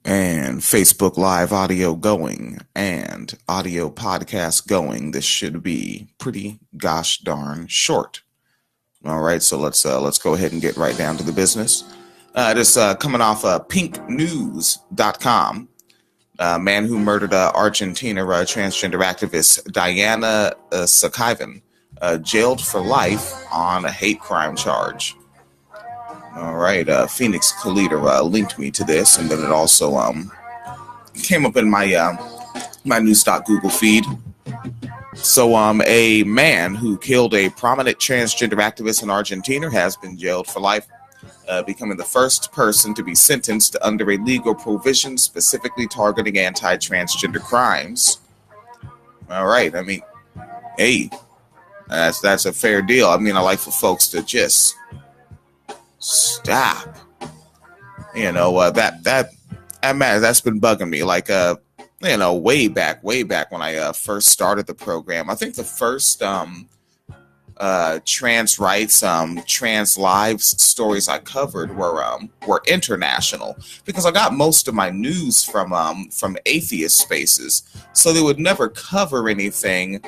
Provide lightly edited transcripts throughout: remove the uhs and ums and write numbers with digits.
And Facebook Live audio going and audio podcast going. This should be pretty gosh darn short. All right, so let's go ahead and get right down to the business. This coming off pinknews.com. Man who murdered Argentina transgender activist Diana Sacayán, jailed for life on a hate crime charge. All right, Phoenix Calida linked me to this, and then it also came up in my my news.google feed. So a man who killed a prominent transgender activist in Argentina has been jailed for life, becoming the first person to be sentenced under a legal provision specifically targeting anti-transgender crimes. All right, I mean, hey, that's a fair deal. I mean, I like for folks to just stop. You know, that's been bugging me. Like, you know, way back when I first started the program. I think the first trans rights, trans lives stories I covered were international, because I got most of my news from atheist spaces, so they would never cover anything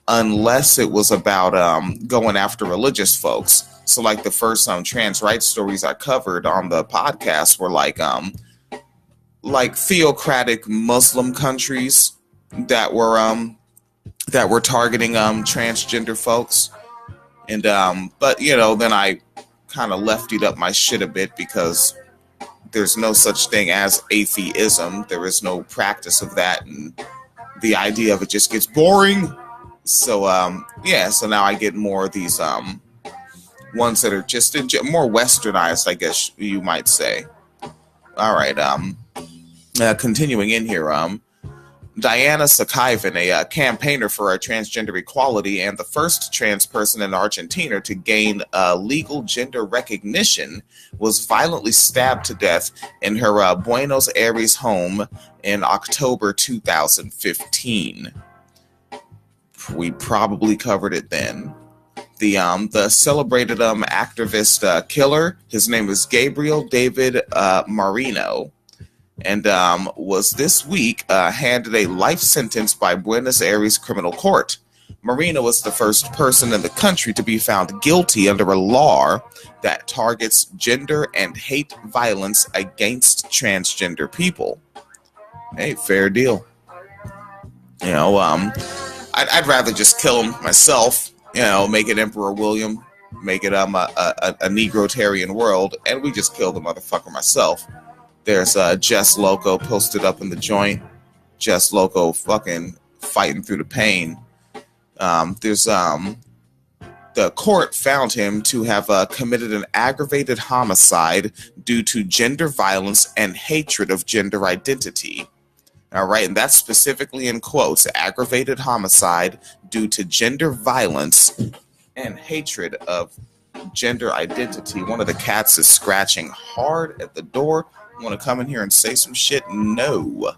unless it was about going after religious folks. So like the first trans rights stories I covered on the podcast were like theocratic Muslim countries that were targeting transgender folks. And but you know, then I kind of leftied up my shit a bit, because there's no such thing as atheism. There is no practice of that, and the idea of it just gets boring. So yeah, so now I get more of these ones that are just more westernized, I guess you might say. All right, continuing in here, Diana Sacayán, a campaigner for transgender equality and the first trans person in Argentina to gain legal gender recognition, was violently stabbed to death in her Buenos Aires home in October 2015. We probably covered it then. The celebrated activist killer, his name is Gabriel David Marino, and was this week handed a life sentence by Buenos Aires criminal court. Marino was the first person in the country to be found guilty under a law that targets gender and hate violence against transgender people. Hey, fair deal. You know, I'd rather just kill him myself. You know, make it Emperor William, make it a Negrotarian world, and we just kill the motherfucker myself. There's Jess Loco posted up in the joint. Jess Loco fucking fighting through the pain. There's the court found him to have committed an aggravated homicide due to gender violence and hatred of gender identity. All right, and that's specifically in quotes, aggravated homicide due to gender violence and hatred of gender identity. One of the cats is scratching hard at the door. Want to come in here and say some shit? No.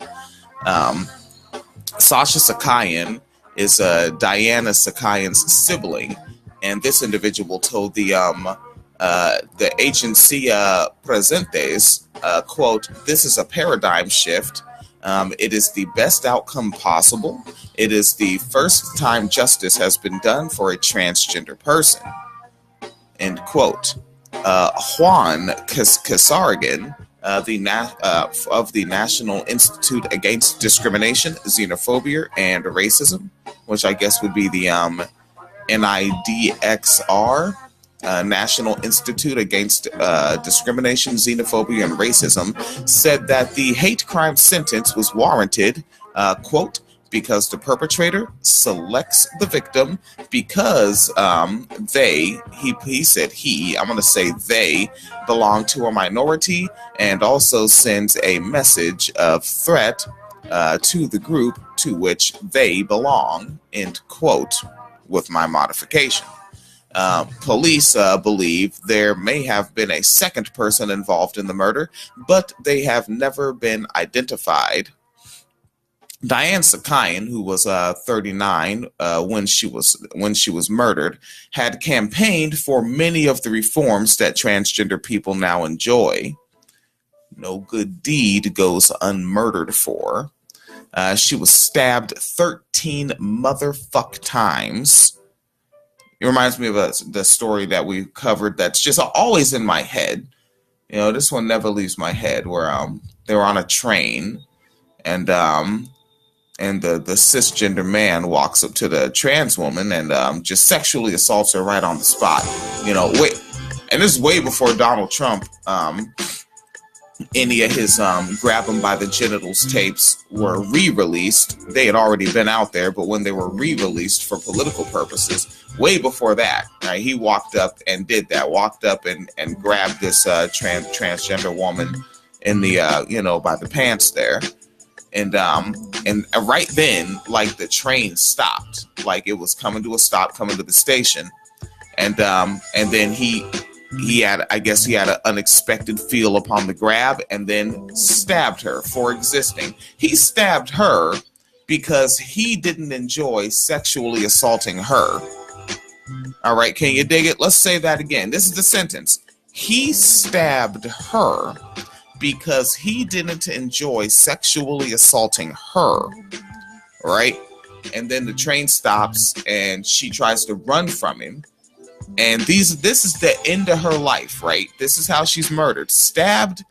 Sasha Sacayán is Diana Sacayán's sibling, and this individual told the Agencia Presentes, quote, "This is a paradigm shift. It is the best outcome possible. It is the first time justice has been done for a transgender person." End quote. Juan Casargan, of the National Institute Against Discrimination, Xenophobia, and Racism, which I guess would be the NIDXR, National Institute Against Discrimination, Xenophobia, and Racism, said that the hate crime sentence was warranted, quote, because the perpetrator selects the victim because I'm going to say they belong to a minority, and also sends a message of threat to the group to which they belong, end quote, with my modification. Police believe there may have been a second person involved in the murder, but they have never been identified. Diana Sacayán, who was 39 when she was murdered, had campaigned for many of the reforms that transgender people now enjoy. No good deed goes unmurdered for. She was stabbed 13 motherfuck times. It reminds me of the story that we covered that's just always in my head. You know, this one never leaves my head, where they were on a train, and the cisgender man walks up to the trans woman and just sexually assaults her right on the spot. You know, and this is way before Donald Trump, any of his grab him by the genitals tapes were re-released. They had already been out there, but when they were re-released for political purposes, way before that, right, he walked up and did that. Walked up and grabbed this transgender woman in the by the pants there. And right then, like, the train stopped, like it was coming to a stop, coming to the station, and then he had an unexpected feel upon the grab, and then stabbed her for existing. He stabbed her because he didn't enjoy sexually assaulting her. All right, can you dig it? Let's say that again. This is the sentence. He stabbed her because he didn't enjoy sexually assaulting her, right? And then the train stops and she tries to run from him. And this is the end of her life, right? This is how she's murdered. Stabbed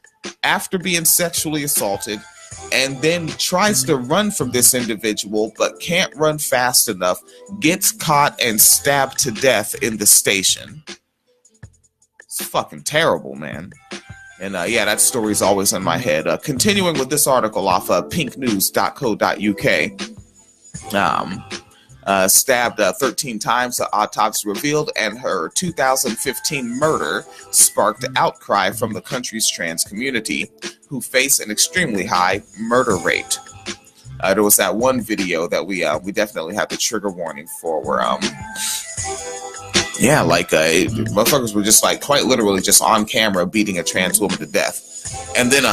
after being sexually assaulted, and then tries to run from this individual, but can't run fast enough, gets caught and stabbed to death in the station. It's fucking terrible, man. And that story's always in my head. Continuing with this article off pinknews.co.uk. Stabbed 13 times, the autopsy revealed, and her 2015 murder sparked outcry from the country's trans community, who face an extremely high murder rate. There was that one video that we definitely had the trigger warning for, where motherfuckers were just like quite literally just on camera beating a trans woman to death. And then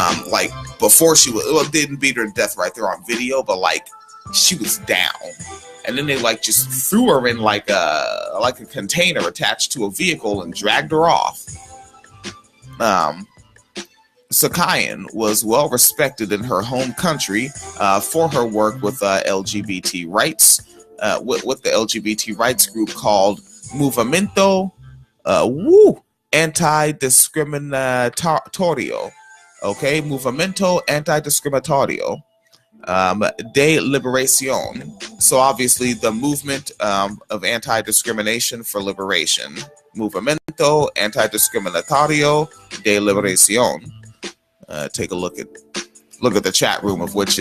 before she didn't beat her to death right there on video, but like she was down. And then they like just threw her in like a container attached to a vehicle and dragged her off. Sacayán was well respected in her home country for her work with LGBT rights, with the LGBT rights group called Movimiento Antidiscriminatorio. Okay, Movimiento Antidiscriminatorio de Liberación. So obviously the movement of anti-discrimination for liberation. Movimiento Antidiscriminatorio de Liberación. Take a look at the chat room, of which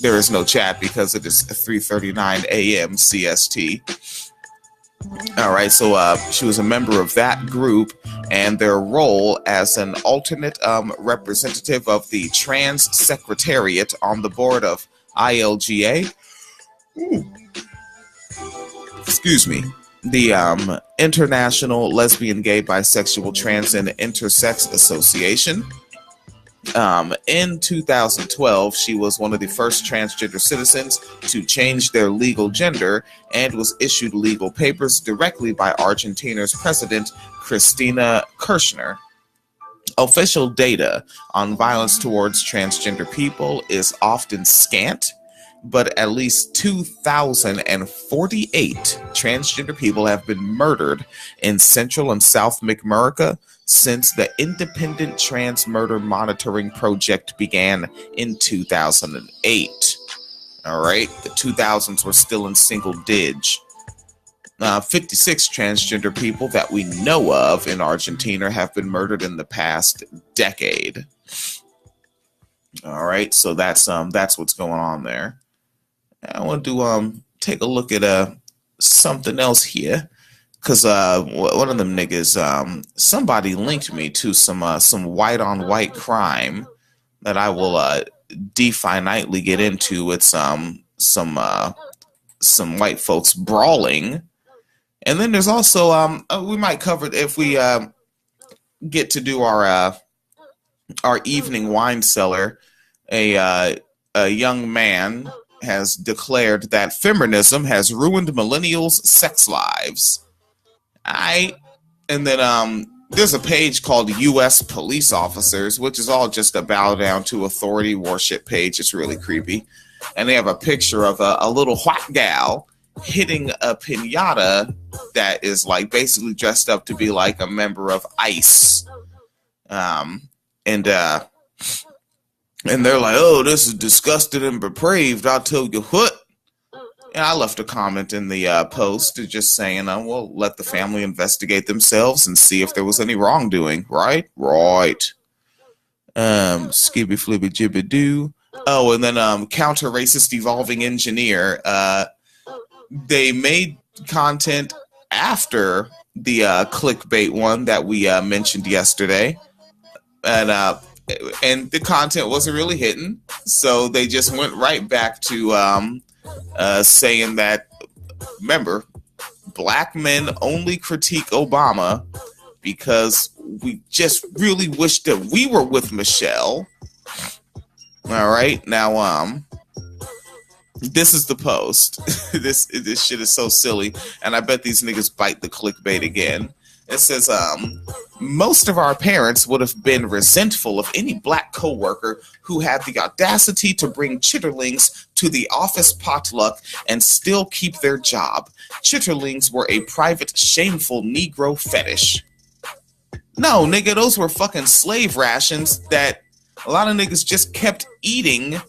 there is no chat because it is 3:39 a.m. CST. All right, so she was a member of that group, and their role as an alternate representative of the Trans Secretariat on the board of ILGA. Excuse me. The International Lesbian, Gay, Bisexual, Trans, and Intersex Association. In 2012, she was one of the first transgender citizens to change their legal gender and was issued legal papers directly by Argentina's President Cristina Kirchner. Official data on violence towards transgender people is often scant, but at least 2,048 transgender people have been murdered in Central and South America since the Independent Trans Murder Monitoring Project began in 2008. All right, the 2000s were still in single dig. 56 transgender people that we know of in Argentina have been murdered in the past decade. All right, so that's what's going on there. I want to take a look at something else here, because one of them niggas, somebody linked me to some white on white crime that I will definitely get into with some white folks brawling. And then there's also we might cover it if we get to do our evening wine cellar. A young man has declared that feminism has ruined millennials' sex lives. And then there's a page called U.S. Police Officers, which is all just a bow down to authority worship page. It's really creepy. And they have a picture of a little white gal hitting a piñata that is like basically dressed up to be like a member of ICE. And they're like, oh, this is disgusting and depraved. I'll tell you what. And I left a comment in the post just saying, well, let the family investigate themselves and see if there was any wrongdoing. Right? Right. Skibby flibby jibby doo. Oh, and then counter racist evolving engineer. They made content after the clickbait one that we mentioned yesterday. And the content wasn't really hitting. So they just went right back to saying that, remember, black men only critique Obama because we just really wish that we were with Michelle. All right, now this is the post. this shit is so silly, and I bet these niggas bite the clickbait again. It says, most of our parents would have been resentful of any black coworker who had the audacity to bring chitterlings to the office potluck and still keep their job. Chitterlings were a private, shameful Negro fetish. No, nigga, those were fucking slave rations that a lot of niggas just kept eating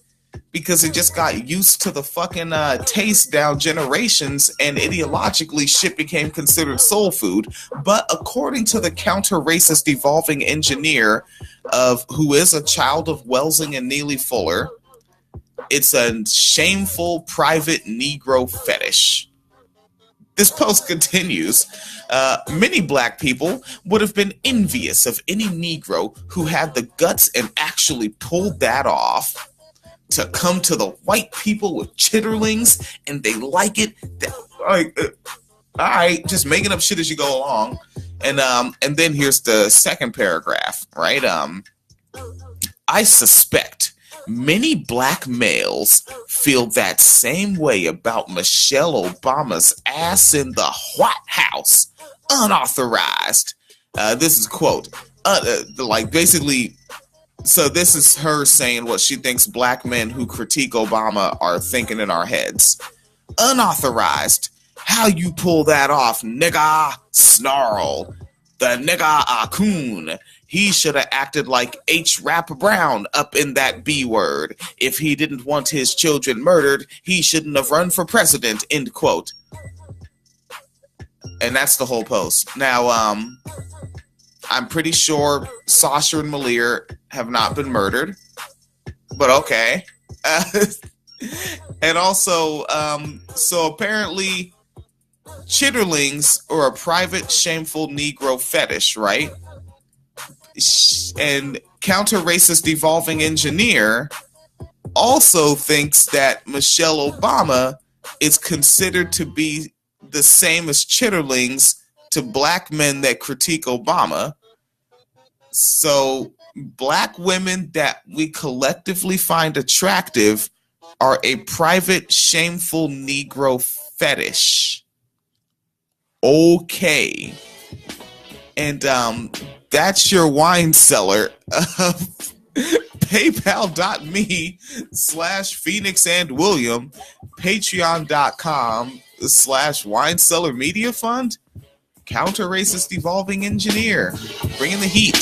because it just got used to the fucking taste down generations, and ideologically shit became considered soul food. But according to the counter-racist evolving engineer who is a child of Welsing and Neely Fuller, it's a shameful private Negro fetish. This post continues. Many black people would have been envious of any Negro who had the guts and actually pulled that off. To come to the white people with chitterlings and they like it. All right, just making up shit as you go along. And then here's the second paragraph, right? I suspect many black males feel that same way about Michelle Obama's ass in the White House, unauthorized. This is a quote. Like basically. So this is her saying what she thinks black men who critique Obama are thinking in our heads. Unauthorized. How you pull that off, nigga? Snarl. The nigga Akun. He should have acted like H. Rap Brown up in that B word. If he didn't want his children murdered, he shouldn't have run for president, end quote. And that's the whole post. Now, I'm pretty sure Sasha and Malir have not been murdered, but okay. And also, so apparently chitterlings are a private, shameful Negro fetish, right? And counter-racist evolving engineer also thinks that Michelle Obama is considered to be the same as chitterlings to black men that critique Obama. So black women that we collectively find attractive are a private, shameful Negro fetish. Okay. And that's your wine cellar. PayPal.me/Phoenix and William. Patreon.com/Wine Cellar Media Fund. Counter-racist evolving engineer. Bringing the heat.